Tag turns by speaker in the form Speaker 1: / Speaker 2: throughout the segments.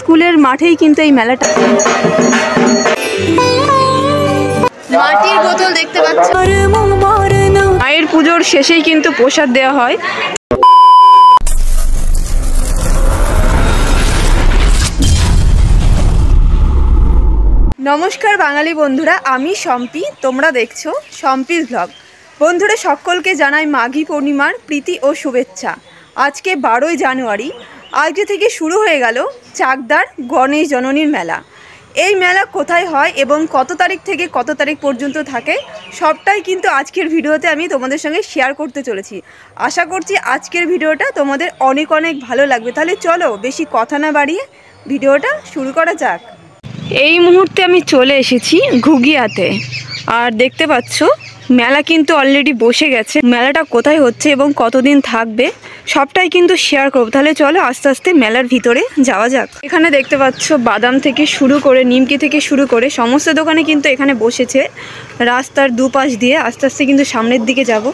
Speaker 1: স্কুলের মাঠেই কিন্তু এই মেলাটা। মাটির বোতল দেখতে পাচ্ছ। মায়ের পুজোর শেষেই কিন্তু প্রসাদ দেওয়া হয়। নমস্কার বাঙালি বন্ধুরা, আমি শম্পি, তোমরা দেখছো শম্পিস ব্লগ। বন্ধুরা সকলকে জানাই মাঘী পূর্ণিমার প্রীতি ও শুভেচ্ছা। আজকে 12ই জানুয়ারি, আজকে থেকে শুরু হয়ে গেল চাকদার গণেশ জননীর মেলা। এই মেলা কোথায় হয় এবং কত তারিখ থেকে কত তারিখ পর্যন্ত থাকে সবটাই কিন্তু আজকের ভিডিওতে আমি তোমাদের সঙ্গে শেয়ার করতে চলেছি। আশা করছি আজকের ভিডিওটা তোমাদের অনেক অনেক ভালো লাগবে। তাহলে চলো বেশি কথা না বাড়িয়ে ভিডিওটা শুরু করা যাক। এই মুহূর্তে আমি চলে এসেছি ঘুগিয়াতে, আর দেখতে পাচ্ছ মেলা কিন্তু অলরেডি বসে গেছে। মেলাটা কোথায় হচ্ছে এবং কতদিন থাকবে সবটাই কিন্তু শেয়ার করবো। তাহলে চলো আস্তে আস্তে মেলার ভিতরে যাওয়া যাক। এখানে দেখতে পাচ্ছ বাদাম থেকে শুরু করে নিমকি থেকে শুরু করে সমস্ত দোকানে কিন্তু এখানে বসেছে। রাস্তার দুপাশ দিয়ে আস্তে আস্তে কিন্তু সামনের দিকে যাব।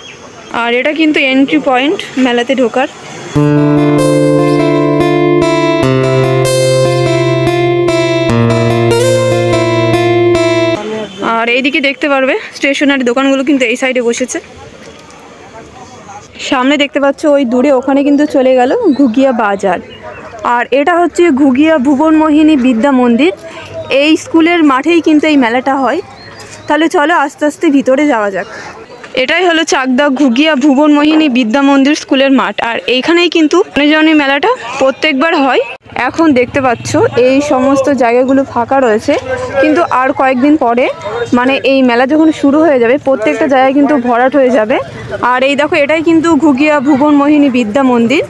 Speaker 1: আর এটা কিন্তু এন্ট্রি পয়েন্ট মেলাতে ঢোকার। আর এইদিকে দেখতে পারবে স্টেশনারি দোকানগুলো কিন্তু এই সাইডে বসেছে। সামনে দেখতে পাচ্ছ ওই দূরে, ওখানে কিন্তু চলে গেল ঘুগিয়া বাজার। আর এটা হচ্ছে ঘুগিয়া ভুবনমোহিনী বিদ্যা মন্দির। এই স্কুলের মাঠেই কিন্তু এই মেলাটা হয়। তাহলে চলো আস্তে আস্তে ভিতরে যাওয়া যাক। এটাই হলো চাকদা ঘুগিয়া ভুবনমোহিনী বিদ্যা মন্দির স্কুলের মাঠ। আর এইখানেই কিন্তু গণেশ মেলাটা প্রত্যেকবার হয়। এখন দেখতে পাচ্ছ এই সমস্ত জায়গাগুলো ফাঁকা রয়েছে, কিন্তু আর কয়েকদিন পরে মানে এই মেলা যখন শুরু হয়ে যাবে প্রত্যেকটা জায়গায় কিন্তু ভরাট হয়ে যাবে। আর এই দেখো এটাই কিন্তু ঘুগিয়া ভুবনমোহিনী বিদ্যা মন্দির।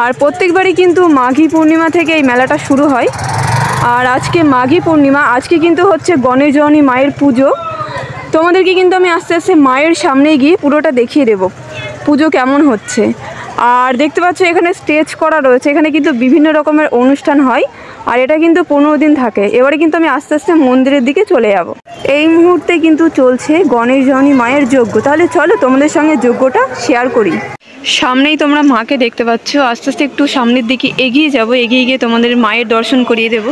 Speaker 1: আর প্রত্যেকবারই কিন্তু মাঘী পূর্ণিমা থেকে এই মেলাটা শুরু হয়। আর আজকে মাঘী পূর্ণিমা, আজকে কিন্তু হচ্ছে গণেশ জননী মায়ের পুজো। তোমাদেরকে কিন্তু আমি আস্তে আস্তে মায়ের সামনে গিয়ে পুরোটা দেখিয়ে দেব পুজো কেমন হচ্ছে। আর দেখতে পাচ্ছ এখানে স্টেজ করা রয়েছে, এখানে কিন্তু বিভিন্ন রকমের অনুষ্ঠান হয়। আর এটা কিন্তু 15 দিন থাকে। এবারে কিন্তু আমি আস্তে আস্তে মন্দিরের দিকে চলে যাব। এই মুহূর্তে কিন্তু চলছে গণেশ জননী মায়ের যজ্ঞ। তাহলে চলো তোমাদের সঙ্গে যজ্ঞটা শেয়ার করি। সামনেই তোমরা মাকে দেখতে পাচ্ছ। আস্তে আস্তে একটু সামনের দিকে এগিয়ে যাব, এগিয়ে গিয়ে তোমাদের মায়ের দর্শন করিয়ে দেব।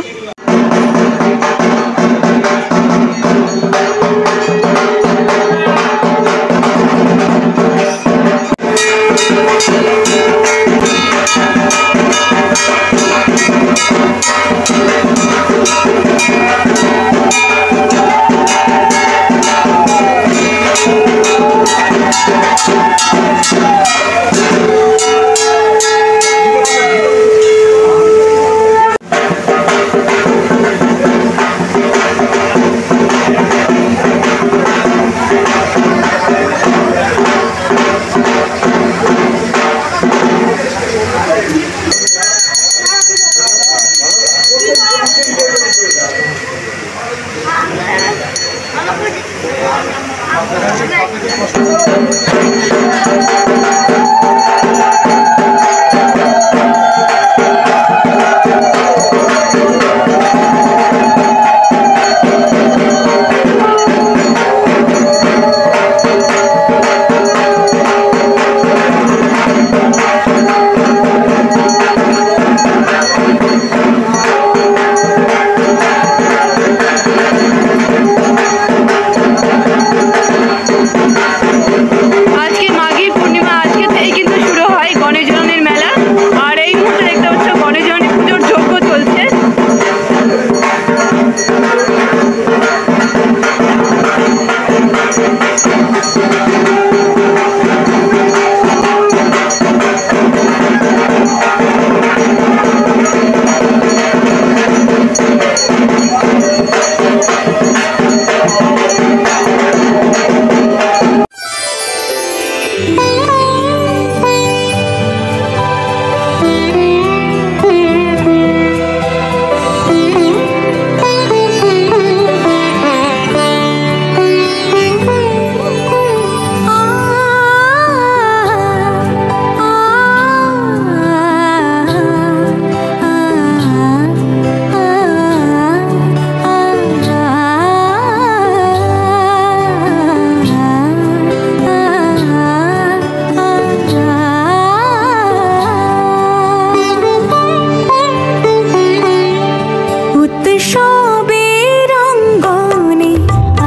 Speaker 2: উৎসবের অঙ্গনে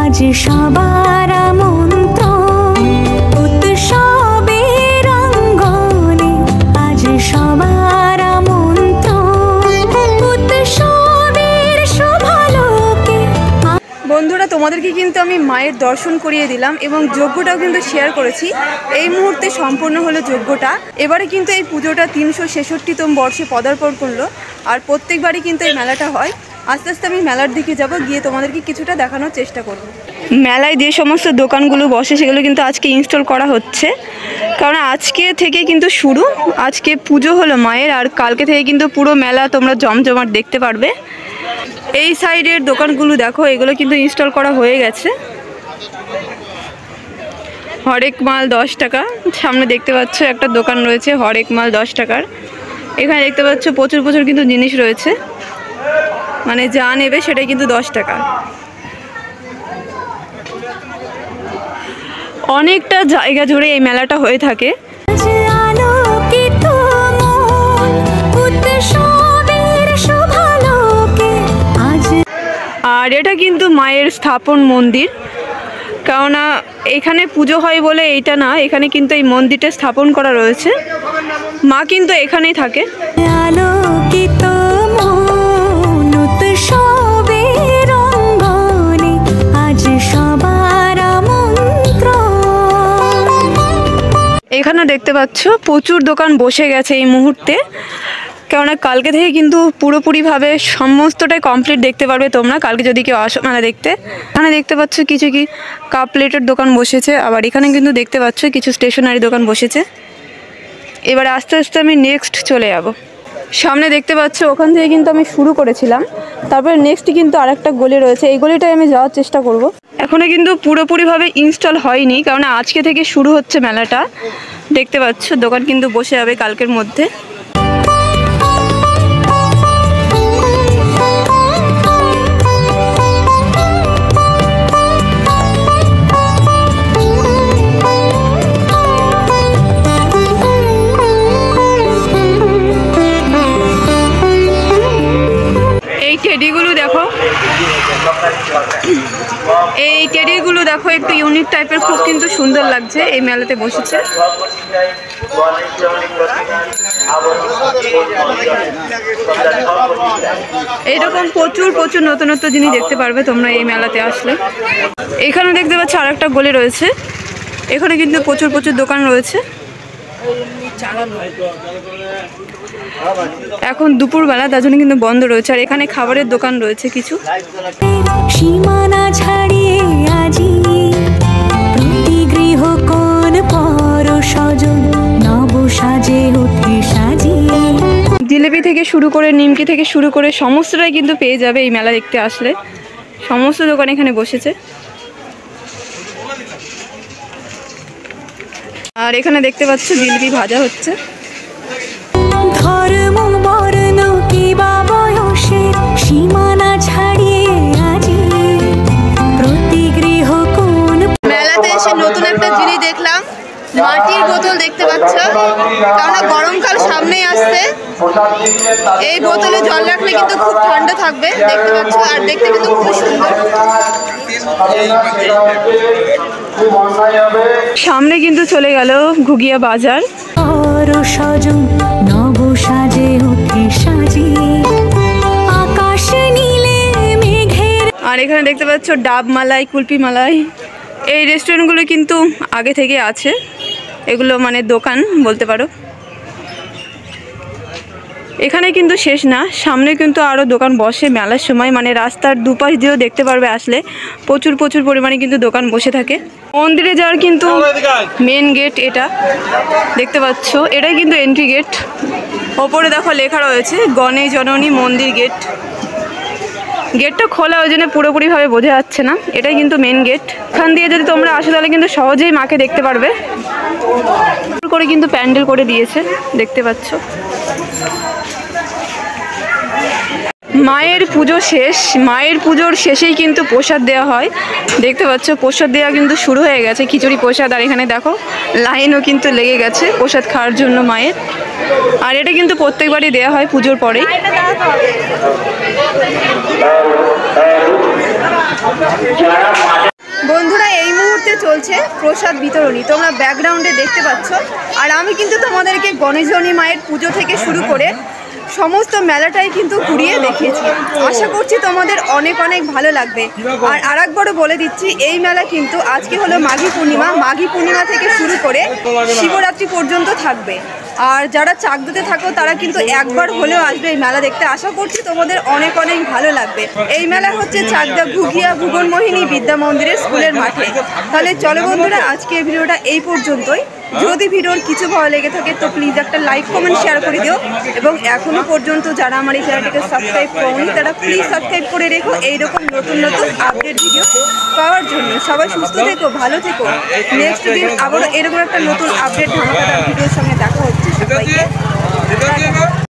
Speaker 2: আজ সবার আমন্ত্রণ, উৎসবের অঙ্গনে আজ সবার আমন্ত্রণ, উৎসবের শোভালোকে।
Speaker 1: বন্ধুরা, তোমাদেরকে কিন্তু আমি মায়ের দর্শন করিয়ে দিলাম এবং যজ্ঞটাও কিন্তু শেয়ার করেছি। এই মুহূর্তে সম্পূর্ণ হলো যজ্ঞটা। এবারে কিন্তু এই পুজোটা 366তম বর্ষে পদার্পণ করলো। আর প্রত্যেকবারই কিন্তু এই মেলাটা হয়। আস্তে আস্তে আমি মেলার দিকে যাব, গিয়ে তোমাদেরকে কিছুটা দেখানোর চেষ্টা করব। মেলায় যে সমস্ত দোকানগুলো বসে সেগুলো কিন্তু আজকে ইনস্টল করা হচ্ছে, কারণ আজকে থেকে কিন্তু শুরু। আজকে পুজো হলো মায়ের, আর কালকে থেকে কিন্তু পুরো মেলা তোমরা জমজমাট দেখতে পারবে। এই সাইডের দোকানগুলো দেখো, এগুলো কিন্তু ইনস্টল করা হয়ে গেছে। হরেক মাল 10 টাকা। সামনে দেখতে পাচ্ছ একটা দোকান রয়েছে হরেক মাল 10 টাকার। এখানে দেখতে পাচ্ছ প্রচুর প্রচুর কিন্তু জিনিস রয়েছে, মানে যা নেবে সেটাই কিন্তু 10 টাকা। অনেকটা জায়গা জুড়ে এই মেলাটা হয়ে থাকে। আর এটা কিন্তু মায়ের স্থাপন মন্দির, কেননা এখানে পুজো হয় বলে এইটা না, এখানে কিন্তু এই মন্দিরটা স্থাপন করা রয়েছে। মা কিন্তু এখানেই থাকে। এখানে দেখতে পাচ্ছ প্রচুর দোকান বসে গেছে এই মুহূর্তে, কেননা কালকে থেকে কিন্তু পুরোপুরিভাবে সমস্তটাই কমপ্লিট দেখতে পারবে তোমরা কালকে যদি কেউ আসো মেলা দেখতে। এখানে দেখতে পাচ্ছ কিছু কি কাপ প্লেটের দোকান বসেছে, আবার এখানে কিন্তু দেখতে পাচ্ছ কিছু স্টেশনারি দোকান বসেছে। এবার আস্তে আস্তে আমি নেক্সট চলে যাব। সামনে দেখতে পাচ্ছ ওখান থেকে কিন্তু আমি শুরু করেছিলাম, তারপরে নেক্সট কিন্তু আরেকটা গলি রয়েছে, এই গলিটায় আমি যাওয়ার চেষ্টা করব। এখনও কিন্তু পুরোপুরিভাবে ইনস্টল হয়নি, কারণ আজকে থেকে শুরু হচ্ছে মেলাটা। দেখতে পাচ্ছ দোকান কিন্তু বসে যাবে কালকের মধ্যে। এই টেডিগুলো দেখো, একটু ইউনিক টাইপের, খুব কিন্তু সুন্দর লাগছে। এই মেলাতে বসেছে। এইরকম প্রচুর প্রচুর নতুন নতুন জিনিস দেখতে পারবে তোমরা এই মেলাতে আসলে। এখানে দেখতে পাচ্ছ আরেকটা গলি রয়েছে, এখানে কিন্তু প্রচুর প্রচুর দোকান রয়েছে। এখন দুপুরবেলা, তার জন্য কিন্তু বন্ধ রয়েছে। আর এখানে খাবারের দোকান রয়েছে কিছু।
Speaker 2: সীমানা ছাড়িয়ে আজি প্রতি গৃহ কোন পর সজন নব সাজে উঠে সাজিয়ে।
Speaker 1: জিলেপি থেকে শুরু করে নিমকি থেকে শুরু করে সমস্তটাই কিন্তু পেয়ে যাবে এই মেলা দেখতে আসলে। সমস্ত দোকান এখানে বসেছে। আর এখানে দেখতে পাচ্ছ জিলিপি ভাজা হচ্ছে।
Speaker 2: ধর্ম বর্ণ কিবা বয়সে সীমানা ছাড়িয়ে আজি প্রতি গৃহ কোন।
Speaker 1: মেলাতে এসে নতুন একটা জিনিস দেখলাম, মাটির বোতল দেখতে পাচ্ছ, কারণ গরমকাল সামনেই আসছে। এই বোতলে জল রাখলে কিন্তু খুব ঠান্ডা থাকবে, দেখতে পাচ্ছ। আর দেখতে কিন্তু খুব সুন্দর। সামনে কিন্তু চলে গেল ঘুগিয়া বাজার।
Speaker 2: নব সাজে উঠে সাজিয়ে আকাশ নীলে মেঘের।
Speaker 1: আর এখানে দেখতে পাচ্ছ ডাব মালাই, কুলপি মালাই। এই রেস্টুরেন্টগুলো কিন্তু আগে থেকে আছে, এগুলো মানে দোকান বলতে পারো। এখানে কিন্তু শেষ না, সামনে কিন্তু আরও দোকান বসে মেলার সময়, মানে রাস্তার দুপাশ দিয়েও দেখতে পারবে আসলে। প্রচুর প্রচুর পরিমাণে কিন্তু দোকান বসে থাকে। মন্দিরে যাওয়ার কিন্তু মেন গেট এটা দেখতে পাচ্ছ, এটাই কিন্তু এন্ট্রি গেট। ওপরে দেখো লেখা রয়েছে গণেশ জননী মন্দির গেট। গেটটা খোলা, ওই জন্য পুরোপুরিভাবে বোঝা যাচ্ছে না। এটাই কিন্তু মেন গেট। এখান দিয়ে যদি তোমরা আসো তাহলে কিন্তু সহজেই মাকে দেখতে পারবে। করে কিন্তু প্যান্ডেল করে দিয়েছে, দেখতে পাচ্ছ। মায়ের পুজো শেষ, মায়ের পুজোর শেষেই কিন্তু প্রসাদ দেওয়া হয়। দেখতে পাচ্ছ প্রসাদ দেওয়া কিন্তু শুরু হয়ে গেছে, খিচুড়ি প্রসাদ। আর এখানে দেখো লাইনও কিন্তু লেগে গেছে প্রসাদ খাওয়ার জন্য মায়ের। আর এটা কিন্তু প্রত্যেকবারই দেওয়া হয় পুজোর পরেই। প্রসাদ বিতরণী, তোমরা ব্যাকগ্রাউন্ডে দেখতে পাচ্ছ। আর আমি কিন্তু তোমাদেরকে গণেশজনী মায়ের পুজো থেকে শুরু করে সমস্ত মেলাটাই কিন্তু ঘুরিয়ে দেখিয়েছি। আশা করছি তোমাদের অনেক অনেক ভালো লাগবে। আর আরেকবারও বলে দিচ্ছি, এই মেলা কিন্তু আজকে হলো মাঘী পূর্ণিমা, মাঘী পূর্ণিমা থেকে শুরু করে শিবরাত্রি পর্যন্ত থাকবে। আর যারা চাকদাতে থাকো তারা কিন্তু একবার হলেও আসবে এই মেলা দেখতে। আশা করছি তোমাদের অনেক অনেক ভালো লাগবে। এই মেলা হচ্ছে চাকদা ঘুঘিয়া ভুবনমোহিনী বিদ্যা মন্দিরের স্কুলের মাঠে। তাহলে চলো বন্ধুরা, আজকের ভিডিওটা এই পর্যন্তই। যদি ভিডিওর কিছু ভালো লেগে থাকে তো প্লিজ একটা লাইক কমেন্ট শেয়ার করে দিও, এবং এখনও পর্যন্ত যারা আমার এই চ্যানেলটিকে সাবস্ক্রাইব করোনি তারা প্লিজ সাবস্ক্রাইব করে রেখো এইরকম নতুন নতুন আপডেট ভিডিও পাওয়ার জন্য। সবাই সুস্থ থেকো, ভালো থেকো। নেক্সট দিন আবারও এরকম একটা নতুন আপডেট ধামাকাদার ভিডিওর সঙ্গে দেখা হচ্ছে। সবাইকে